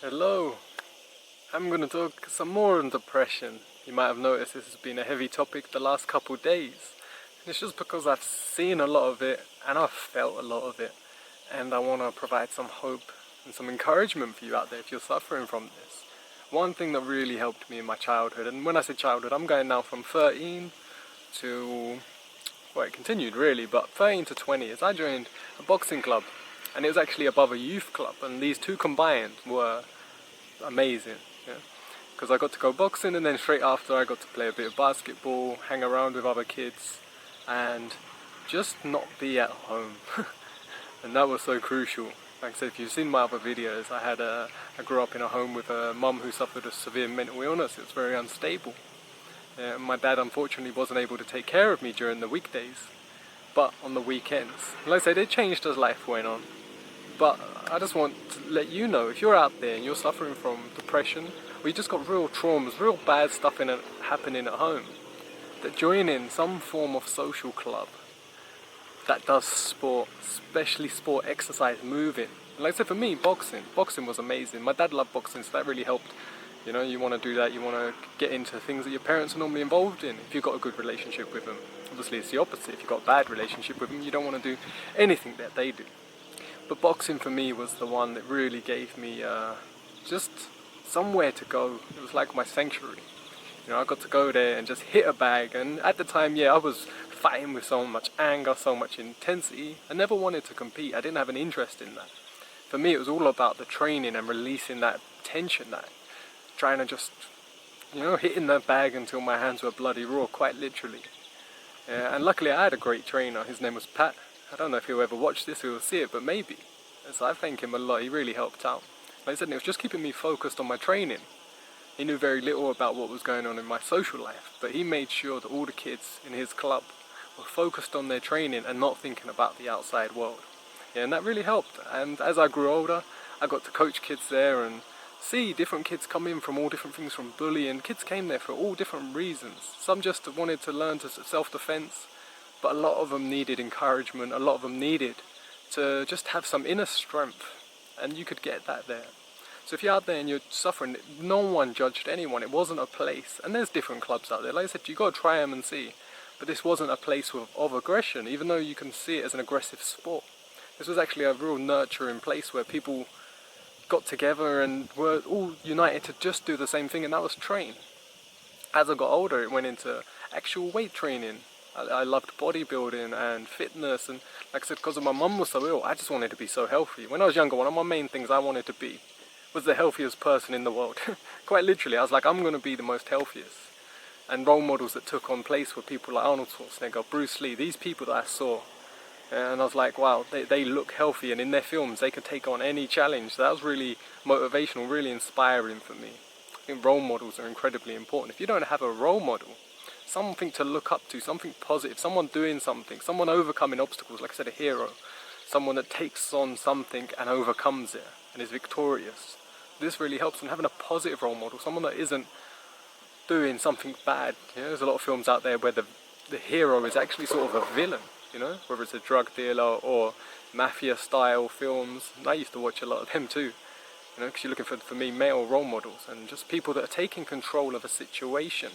Hello, I'm going to talk some more on depression. You might have noticed this has been a heavy topic the last couple days. And it's just because I've seen a lot of it and I've felt a lot of it. And I want to provide some hope and some encouragement for you out there if you're suffering from this. One thing that really helped me in my childhood, and when I say childhood, I'm going now from 13 to, well, it continued really, but 13 to 20, is I joined a boxing club. And it was actually above a youth club, and these two combined were amazing, yeah. Because I got to go boxing, and then straight after I got to play a bit of basketball, hang around with other kids, and just not be at home. And that was so crucial. Like I said, if you've seen my other videos, I grew up in a home with a mum who suffered a severe mental illness. It was very unstable. My dad unfortunately wasn't able to take care of me during the weekdays, but on the weekends. Like I said, it changed as life went on. But I just want to let you know, if you're out there and you're suffering from depression, or you just got real traumas, real bad stuff happening at home, that joining some form of social club that does sport, especially sport, exercise, moving. Like I said, for me, boxing was amazing. My dad loved boxing, so that really helped. You know, you want to do that, you want to get into things that your parents are normally involved in, if you've got a good relationship with them. Obviously it's the opposite, if you've got a bad relationship with them, you don't want to do anything that they do. But boxing for me was the one that really gave me just somewhere to go. It was like my sanctuary. You know, I got to go there and just hit a bag, and at the time, yeah, I was fighting with so much anger, so much intensity. I never wanted to compete, I didn't have an interest in that. For me, it was all about the training and releasing that tension, that trying to just, you know, hitting that bag until my hands were bloody raw, quite literally. And luckily I had a great trainer, his name was Pat. I don't know if he'll ever watch this or he'll see it, but maybe. And so I thank him a lot, he really helped out. Like I said, it was just keeping me focused on my training. He knew very little about what was going on in my social life, but he made sure that all the kids in his club were focused on their training and not thinking about the outside world. Yeah, and that really helped. And as I grew older, I got to coach kids there and see different kids come in from all different things, from bullying. Kids came there for all different reasons. Some just wanted to learn to self-defense, but a lot of them needed encouragement, a lot of them needed to just have some inner strength, and you could get that there. So if you're out there and you're suffering, no one judged anyone, it wasn't a place, and there's different clubs out there, like I said, you got to try them and see, but this wasn't a place of aggression, even though you can see it as an aggressive sport. This was actually a real nurturing place where people got together and were all united to just do the same thing, and that was train. As I got older, it went into actual weight training. I loved bodybuilding and fitness, and like I said, because my mum was so ill, I just wanted to be so healthy. When I was younger, one of my main things I wanted to be was the healthiest person in the world. Quite literally, I was like, I'm going to be the most healthiest. And role models that took on place were people like Arnold Schwarzenegger, Bruce Lee, these people that I saw. And I was like, wow, they look healthy, and in their films they could take on any challenge. So that was really motivational, really inspiring for me. I think role models are incredibly important. If you don't have a role model, something to look up to, something positive, someone doing something, someone overcoming obstacles, like I said, a hero, someone that takes on something and overcomes it and is victorious. This really helps, and having a positive role model, someone that isn't doing something bad. You know, there's a lot of films out there where the hero is actually sort of a villain, you know, whether it's a drug dealer or mafia style films. And I used to watch a lot of them too, you know, because you're looking for me, male role models and just people that are taking control of a situation.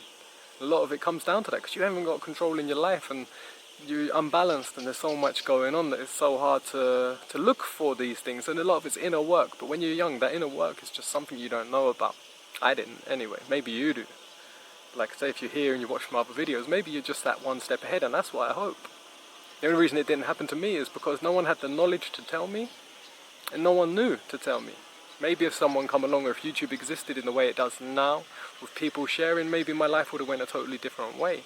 A lot of it comes down to that, because you haven't got control in your life and you're unbalanced, and there's so much going on that it's so hard to look for these things, and a lot of it's inner work. But when you're young, that inner work is just something you don't know about. I didn't anyway, maybe you do. Like I say, if you're here and you watch my other videos, maybe you're just that one step ahead, and that's what I hope. The only reason it didn't happen to me is because no one had the knowledge to tell me, and no one knew to tell me. Maybe if someone come along, or if YouTube existed in the way it does now, with people sharing, maybe my life would have went a totally different way.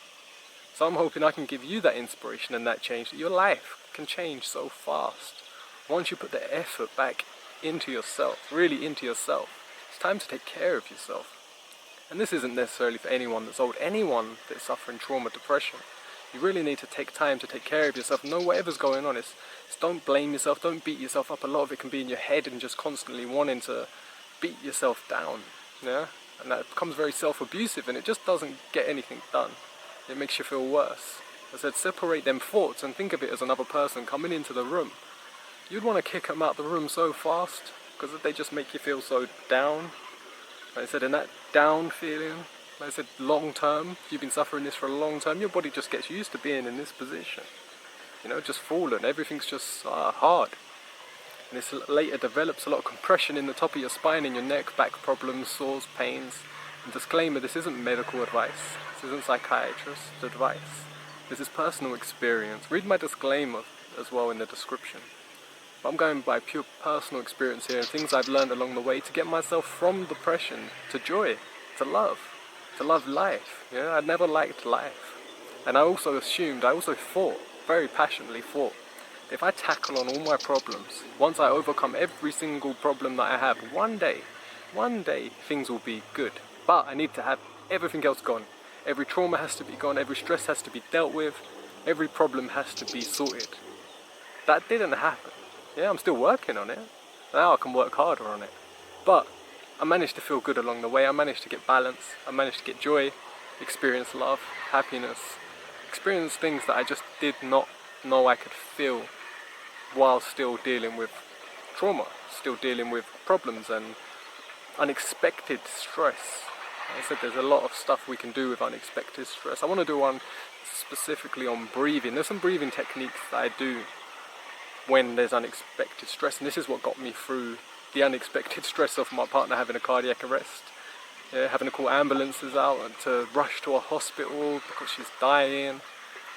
So I'm hoping I can give you that inspiration and that change, that your life can change so fast. Once you put the effort back into yourself, really into yourself, it's time to take care of yourself. And this isn't necessarily for anyone that's old, anyone that's suffering trauma, depression. You really need to take time to take care of yourself, know whatever's going on. It's don't blame yourself, don't beat yourself up. A lot of it can be in your head and just constantly wanting to beat yourself down, yeah? And that becomes very self-abusive, and it just doesn't get anything done. It makes you feel worse. I said, separate them thoughts and think of it as another person coming into the room. You'd want to kick them out the room so fast, because they just make you feel so down. Like I said, in that down feeling, like I said, long term, if you've been suffering this for a long time, your body just gets used to being in this position. You know, just fallen, everything's just hard. And this later develops a lot of compression in the top of your spine, in your neck, back problems, sores, pains. And disclaimer, this isn't medical advice, this isn't psychiatrist advice, this is personal experience. Read my disclaimer as well in the description. But I'm going by pure personal experience here and things I've learned along the way to get myself from depression to joy, to love life. You know, I never liked life. And I also thought, very passionately thought, if I tackle on all my problems, once I overcome every single problem that I have, one day things will be good. But I need to have everything else gone. Every trauma has to be gone, every stress has to be dealt with, every problem has to be sorted. That didn't happen. Yeah, I'm still working on it. Now I can work harder on it. But I managed to feel good along the way. I managed to get balance. I managed to get joy, experience love, happiness, experience things that I just did not know I could feel while still dealing with trauma, still dealing with problems and unexpected stress. Like I said, there's a lot of stuff we can do with unexpected stress. I want to do one specifically on breathing. There's some breathing techniques that I do when there's unexpected stress, and this is what got me through the unexpected stress of my partner having a cardiac arrest. Yeah, having to call ambulances out and to rush to a hospital because she's dying.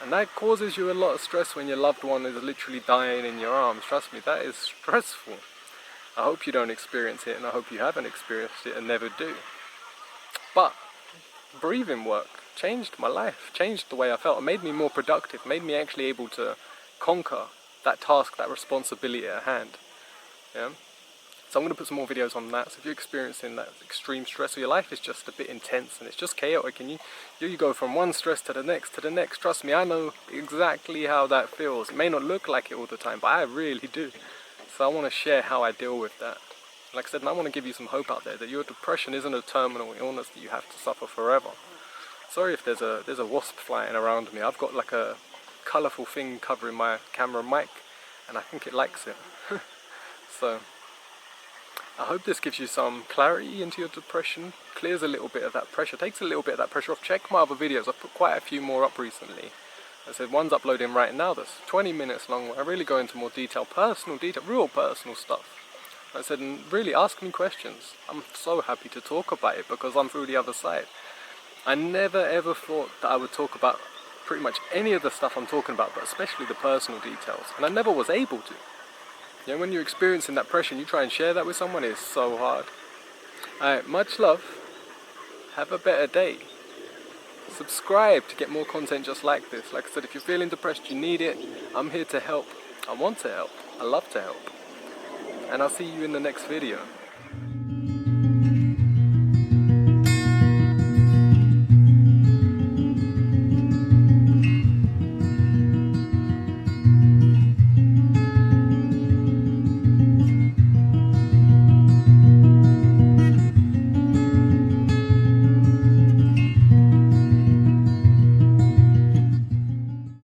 And that causes you a lot of stress when your loved one is literally dying in your arms. Trust me, that is stressful. I hope you don't experience it, and I hope you haven't experienced it and never do. But breathing work changed my life, changed the way I felt. It made me more productive, made me actually able to conquer that task, that responsibility at hand. Yeah? So I'm going to put some more videos on that. So if you're experiencing that extreme stress, or your life is just a bit intense and it's just chaotic, and you go from one stress to the next, trust me, I know exactly how that feels. It may not look like it all the time, but I really do. So I want to share how I deal with that. Like I said, and I want to give you some hope out there that your depression isn't a terminal illness that you have to suffer forever. Sorry if there's a wasp flying around me. I've got like a colourful thing covering my camera mic, and I think it likes it. So I hope this gives you some clarity into your depression, clears a little bit of that pressure, takes a little bit of that pressure off. Check my other videos, I've put quite a few more up recently. I said one's uploading right now that's 20 minutes long, where I really go into more detail, real personal stuff. I said, and really ask me questions. I'm so happy to talk about it because I'm through the other side. I never ever thought that I would talk about pretty much any of the stuff I'm talking about, but especially the personal details, and I never was able to. You know, when you're experiencing that pressure and you try and share that with someone, it's so hard. Alright, much love, have a better day. Subscribe to get more content just like this. Like I said, if you're feeling depressed, you need it, I'm here to help. I want to help, I love to help. And I'll see you in the next video.